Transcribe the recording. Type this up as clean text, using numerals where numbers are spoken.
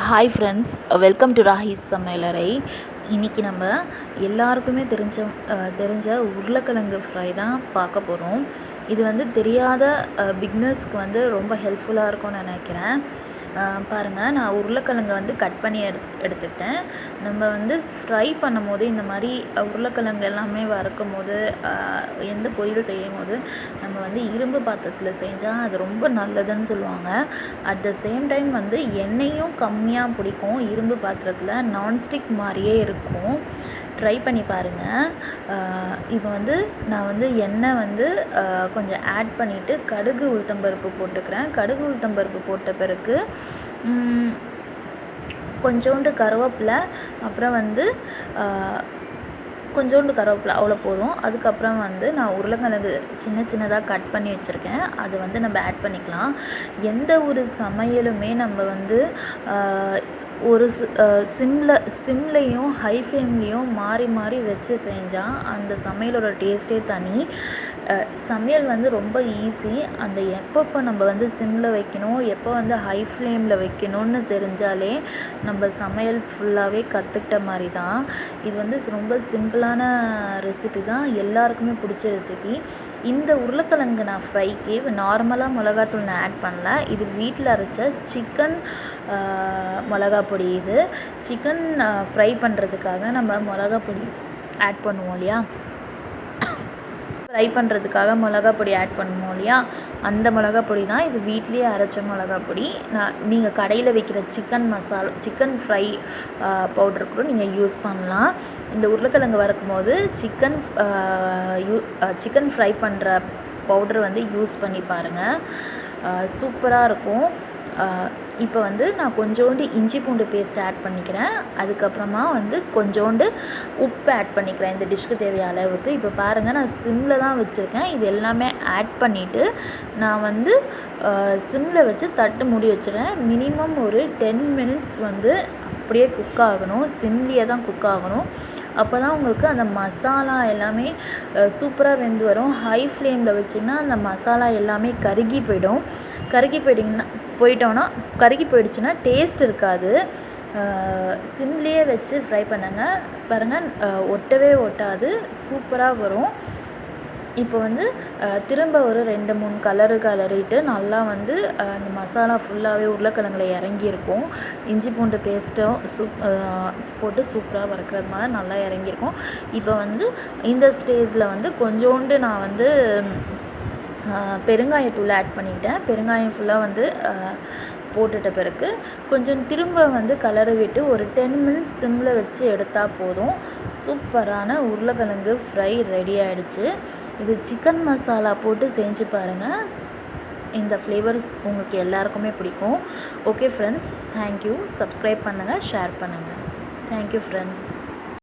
Hi friends, welcome to ராஹிஸ் சமையலறை. இன்றைக்கி நம்ம எல்லாருக்குமே தெரிஞ்ச உருளைக்கிழங்கு ஃப்ரை தான் பார்க்க போகிறோம். இது வந்து தெரியாத பிக்னர்ஸ்க்கு வந்து ரொம்ப ஹெல்ப்ஃபுல்லாக இருக்கும்னு நினைக்கிறேன். பாருங்கள், நான் உருளைக்கிழங்கை வந்து கட் பண்ணி எடுத்துக்கிட்டேன். நம்ம வந்து ஃப்ரை பண்ணும் போது இந்த மாதிரி உருளைக்கிழங்கு எல்லாமே வறுக்கும் போது, எந்த பொரியல் செய்யும் போது நம்ம வந்து இரும்பு பாத்திரத்தில் செஞ்சால் அது ரொம்ப நல்லதுன்னு சொல்லுவாங்க. அட் த சேம் டைம் வந்து எண்ணெயும் கம்மியாக பிடிக்கும். இரும்பு பாத்திரத்தில் நான்ஸ்டிக் மாதிரியே இருக்கும். ட்ரை பண்ணி பாருங்கள். இப்போ வந்து நான் வந்து எண்ணெய் வந்து கொஞ்சம் ஆட் பண்ணிவிட்டு கடுகு உளுத்தம்பருப்பு போட்டுக்கிறேன். கடுகு உளுத்தம்பருப்பு போட்ட பிறகு கொஞ்சோண்டு கருவேப்பிலை, அப்புறம் வந்து கொஞ்சோண்டு கருவேப்பிலை, அவ்வளோ போதும். அதுக்கப்புறம் வந்து நான் உருளைக்கிழங்கு சின்னதாக கட் பண்ணி வச்சுருக்கேன். அதை வந்து நம்ம ஆட் பண்ணிக்கலாம். எந்த ஒரு சமையலுமே நம்ம வந்து ஒரு சிம்லையும் ஹை ஃப்ளேம்லேயும் மாறி வச்சு செஞ்சால் அந்த சமையலோட டேஸ்ட்டே தனி. சமையல் வந்து ரொம்ப ஈஸி. அந்த எப்பப்போ நம்ம வந்து சிம்மில் வைக்கணும், எப்போ வந்து ஹை ஃப்ளேமில் வைக்கணும்னு தெரிஞ்சாலே நம்ம சமையல் ஃபுல்லாகவே கற்றுக்கிட்ட மாதிரி தான். இது வந்து ரொம்ப சிம்பிளான ரெசிபி தான், எல்லாருக்குமே பிடிச்ச ரெசிபி. இந்த உருளைக்கிழங்கு நான் ஃப்ரைக்கு நார்மலாக மிளகாத்தூள் நான் ஆட் பண்ணல. இது வீட்டில் அரைச்ச சிக்கன் மிளகா பொடி. இது சிக்கன் ஃப்ரை பண்ணுறதுக்காக நம்ம மிளகா பொடி ஆட் பண்ணுவோம் இல்லையா, ஃப்ரை பண்ணுறதுக்காக மிளகா பொடி ஆட் பண்ணுவோம் இல்லையா, அந்த மிளகா பொடி தான் இது. வீட்லேயே அரைச்ச மிளகா பொடி. நீங்கள் கடையில் வைக்கிற சிக்கன் ஃப்ரை பவுடர் கூட நீங்கள் யூஸ் பண்ணலாம். இந்த உருளைக்கிழங்கு வறுக்கும் போது சிக்கன் ஃப்ரை பண்ணுற பவுடர் வந்து யூஸ் பண்ணி பாருங்கள், சூப்பராக இருக்கும். இப்போ வந்து நான் கொஞ்சோண்டு இஞ்சி பூண்டு பேஸ்ட் ஆட் பண்ணிக்கிறேன். அதுக்கப்புறமா வந்து கொஞ்சோண்டு உப்பு ஆட் பண்ணிக்கிறேன் இந்த டிஷ்க்கு தேவையான அளவுக்கு. இப்போ பாருங்கள், நான் சிம்மில் தான் வச்சுருக்கேன். இது எல்லாமே ஆட் பண்ணிவிட்டு நான் வந்து சிம்மில் வச்சு தட்டு மூடி வச்சுருவேன். மினிமம் ஒரு 10 மினிட்ஸ் வந்து அப்படியே குக் ஆகணும். சிம்லேயே தான் குக் ஆகணும். அப்போ தான் உங்களுக்கு அந்த மசாலா எல்லாமே சூப்பராக வெந்து வரும். ஹை ஃப்ளேமில் வச்சிங்கன்னா அந்த மசாலா எல்லாமே கருகி போயிடுச்சுன்னா டேஸ்ட் இருக்காது. சிம்லேயே வச்சு ஃப்ரை பண்ணுங்கள். பாருங்கள், ஒட்டாது, சூப்பராக வரும். இப்போ வந்து திரும்ப ஒரு 2-3 கலரிட்டு நல்லா வந்து அந்த மசாலா ஃபுல்லாகவே உருளைக்கிழங்குல இறங்கியிருக்கும். இஞ்சி பூண்டு பேஸ்ட்டும் போட்டு சூப்பராக வறுக்கிறது மாதிரி நல்லா இறங்கியிருக்கும். இப்போ வந்து இந்த ஸ்டேஜில் வந்து கொஞ்சோண்டு நான் வந்து பெருங்காயத்தூள் ஆட் பண்ணிக்கிட்டேன். பெருங்காயம் ஃபுல்லாக வந்து போட்டுட்ட பிறகு கொஞ்சம் திரும்ப வந்து கலரை விட்டு ஒரு 10 மினிட்ஸ் சிம்மில் வச்சு எடுத்தால் போதும். சூப்பரான உருளைக்கிழங்கு ஃப்ரை ரெடி ஆகிடுச்சு. இது சிக்கன் மசாலா போட்டு செஞ்சு பாருங்கள். இந்த ஃப்ளேவர்ஸ் உங்களுக்கு எல்லாருக்குமே பிடிக்கும். Okay friends, thank you. சப்ஸ்கிரைப் பண்ணுங்கள், ஷேர் பண்ணுங்கள். Thank you friends.